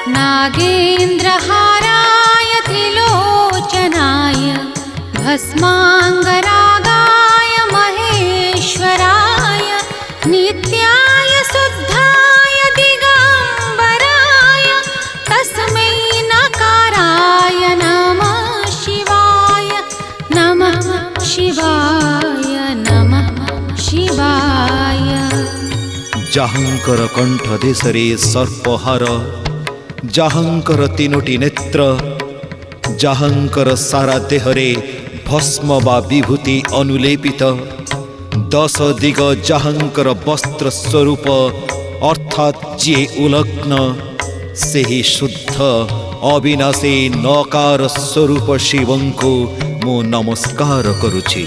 नागेन्द्रहाराय त्रिलोचनाय भस्माङ्गरागाय महेश्वराय नित्याय शुद्धाय दिगम्बराय तस्मै नकाराय नमः शिवाय नमः शिवाय नमः शिवाय। जाहांकर कंठ देशरे सर्पहार, जाहांकर तीनोटी नेत्र, जाहांकर सारा देहरे भस्म बा विभूति अनुलेपित, 10 दिग जाहांकर वस्त्र स्वरूप अर्थात जे उलग्न सेही शुद्ध अविनाशी नकार स्वरूप शिवंकु मु नमस्कार करुछि।